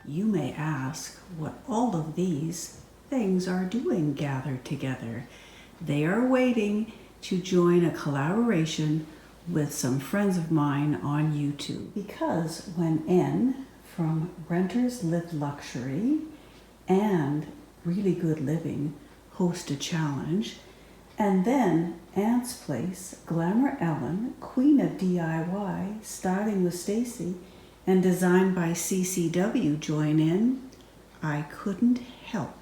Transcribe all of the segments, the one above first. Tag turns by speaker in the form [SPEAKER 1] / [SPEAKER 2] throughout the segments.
[SPEAKER 1] You may ask what all of these things are doing gathered together. They are waiting to join a collaboration with some friends of mine on YouTube. Because when N from Renters Live Luxury and Really Good Living host a challenge, and then Aunt's Place, Glamour Ellen, Queen of DIY, Stying with Stacy, and Designed by CCW join in, I couldn't help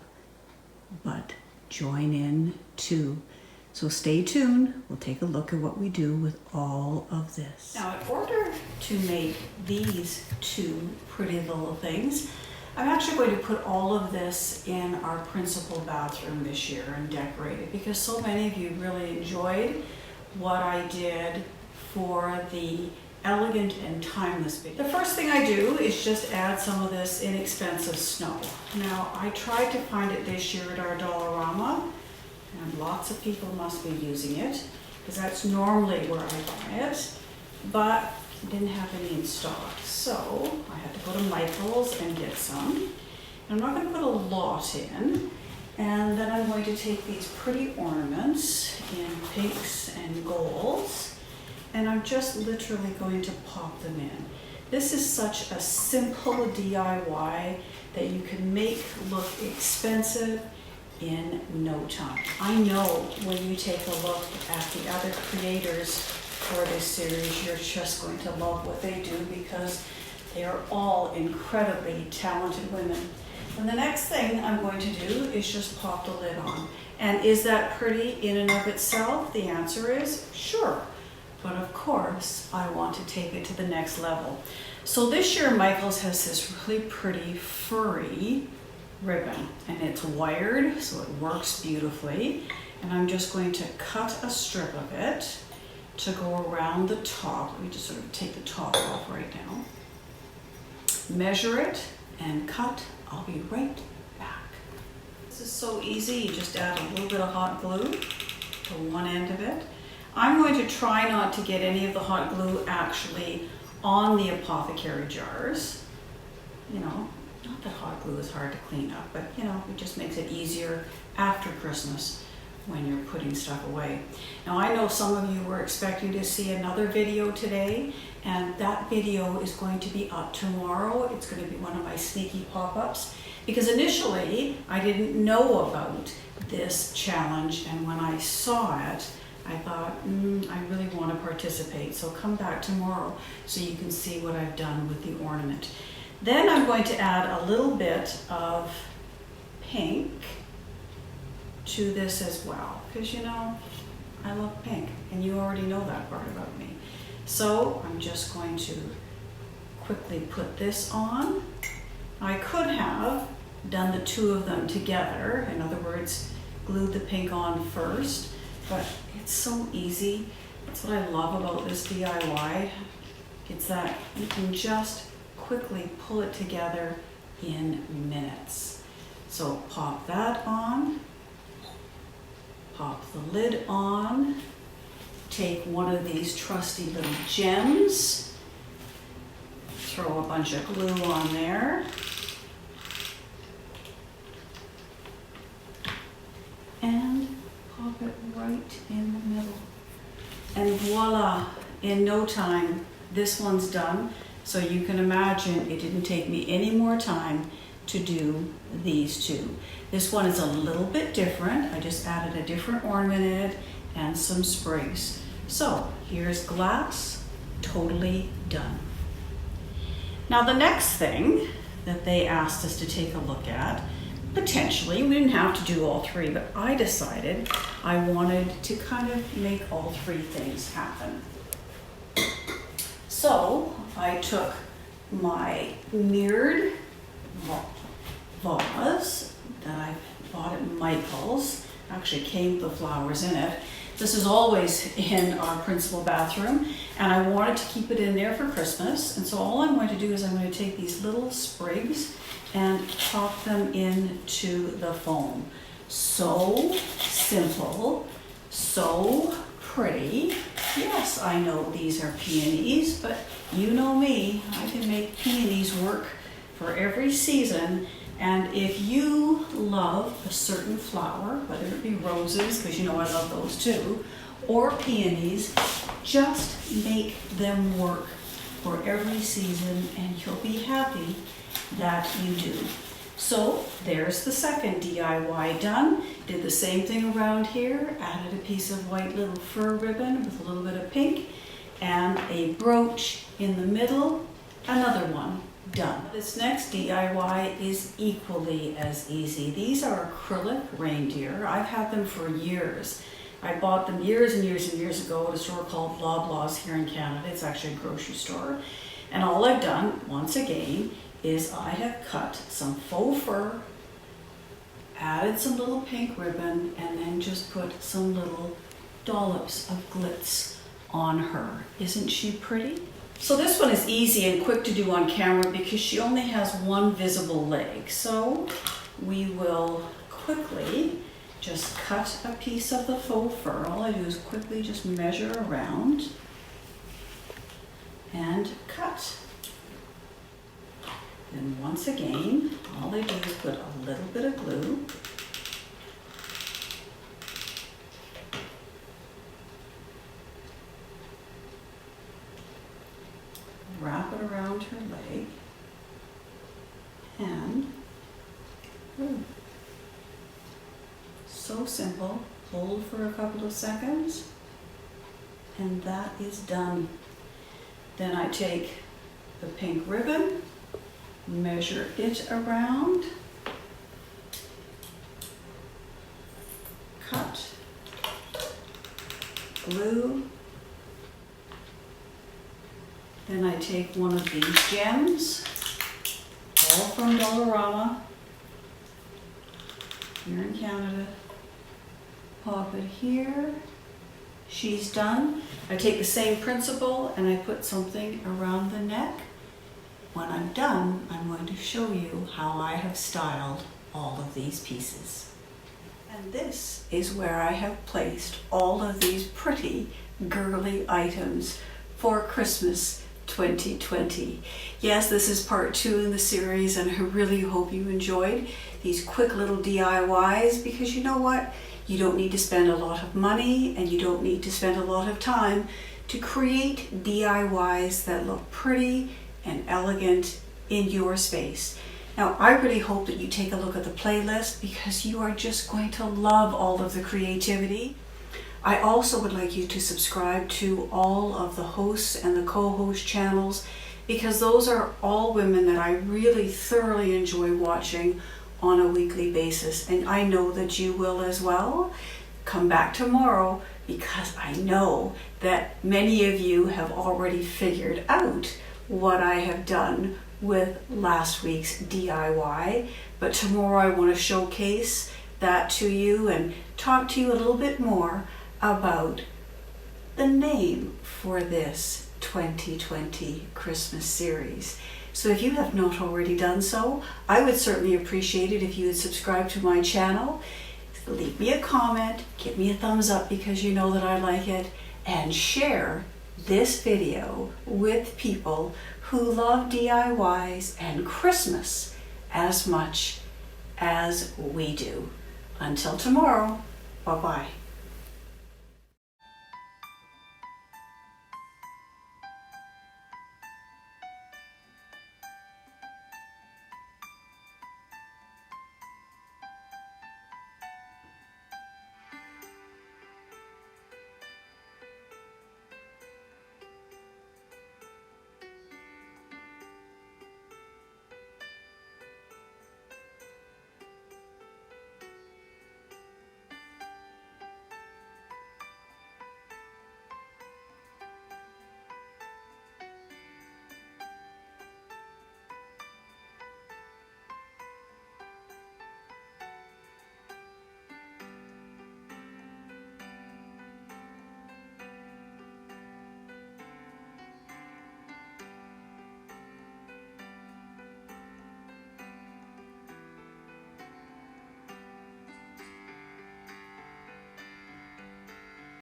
[SPEAKER 1] but join in too. So stay tuned. We'll take a look at what we do with all of this. Now, in order to make these two pretty little things, I'm actually going to put all of this in our principal bathroom this year and decorate it because so many of you really enjoyed what I did for the elegant and timeless video. The first thing I do is just add some of this inexpensive snow. Now, I tried to find it this year at our Dollarama, and lots of people must be using it because that's normally where I buy it, but I didn't have any in stock. So I had to go to Michael's and get some. And I'm not going to put a lot in. And then I'm going to take these pretty ornaments in pinks and golds, and I'm just literally going to pop them in. This is such a simple DIY that you can make look expensive in no time. I know when you take a look at the other creators for this series, you're just going to love what they do because they are all incredibly talented women. And the next thing I'm going to do is just pop the lid on. And is that pretty in and of itself? The answer is sure. But of course, I want to take it to the next level. So this year, Michael's has this really pretty furry ribbon, and it's wired, so it works beautifully. And I'm just going to cut a strip of it to go around the top. Let me just sort of take the top off right now. Measure it and cut. I'll be right back. This is so easy. You just add a little bit of hot glue to one end of it. I'm going to try not to get any of the hot glue actually on the apothecary jars. You know, not that hot glue is hard to clean up, but you know, it just makes it easier after Christmas when you're putting stuff away. Now, I know some of you were expecting to see another video today, and that video is going to be up tomorrow. It's going to be one of my sneaky pop-ups because initially I didn't know about this challenge, and when I saw it, I thought, I really want to participate. So come back tomorrow so you can see what I've done with the ornament. Then I'm going to add a little bit of pink to this as well, because you know, I love pink, and you already know that part about me. So I'm just going to quickly put this on. I could have done the two of them together, in other words, glued the pink on first, but it's so easy. That's what I love about this DIY. It's that you can just quickly pull it together in minutes. So pop that on, pop the lid on, take one of these trusty little gems, throw a bunch of glue on there, and pop it right in the middle. And voila, in no time, this one's done. So you can imagine it didn't take me any more time to do these two. This one is a little bit different. I just added a different ornament in it and some sprigs. So here's glass, totally done. Now the next thing that they asked us to take a look at, potentially, we didn't have to do all three, but I decided I wanted to kind of make all three things happen. So I took my mirrored vase that I bought at Michael's. Actually came with the flowers in it. This is always in our principal bathroom, and I wanted to keep it in there for Christmas. And so all I'm going to do is I'm going to take these little sprigs and pop them into the foam. So simple, so pretty. Yes, I know these are peonies, but you know me, I can make peonies work for every season. And if you love a certain flower, whether it be roses, because you know I love those too, or peonies, just make them work for every season and you'll be happy that you do. So there's the second DIY done. Did the same thing around here, added a piece of white little fur ribbon with a little bit of pink and a brooch in the middle, another one. Done. This next DIY is equally as easy. These are acrylic reindeer. I've had them for years. I bought them years and years and years ago at a store called Loblaws here in Canada. It's actually a grocery store. And all I've done, once again, is I have cut some faux fur, added some little pink ribbon, and then just put some little dollops of glitz on her. Isn't she pretty? So this one is easy and quick to do on camera because she only has one visible leg. So we will quickly just cut a piece of the faux fur. All I do is quickly just measure around and cut. And once again, all I do is put a little bit of glue. Wrap it around her leg and so simple. Hold for a couple of seconds and that is done. Then I take the pink ribbon, measure it around, cut, glue. Then I take one of these gems, all from Dollarama, here in Canada, pop it here. She's done. I take the same principle and I put something around the neck. When I'm done, I'm going to show you how I have styled all of these pieces. And this is where I have placed all of these pretty girly items for Christmas 2020. Yes, this is part 2 in the series and I really hope you enjoyed these quick little DIYs because you know what? You don't need to spend a lot of money and you don't need to spend a lot of time to create DIYs that look pretty and elegant in your space. Now, I really hope that you take a look at the playlist because you are just going to love all of the creativity. I also would like you to subscribe to all of the hosts and the co-host channels because those are all women that I really thoroughly enjoy watching on a weekly basis. And I know that you will as well. Come back tomorrow because I know that many of you have already figured out what I have done with last week's DIY. But tomorrow I want to showcase that to you and talk to you a little bit more about the name for this 2020 Christmas series. So if you have not already done so, I would certainly appreciate it if you would subscribe to my channel, leave me a comment, give me a thumbs up because you know that I like it, and share this video with people who love DIYs and Christmas as much as we do. Until tomorrow, bye-bye.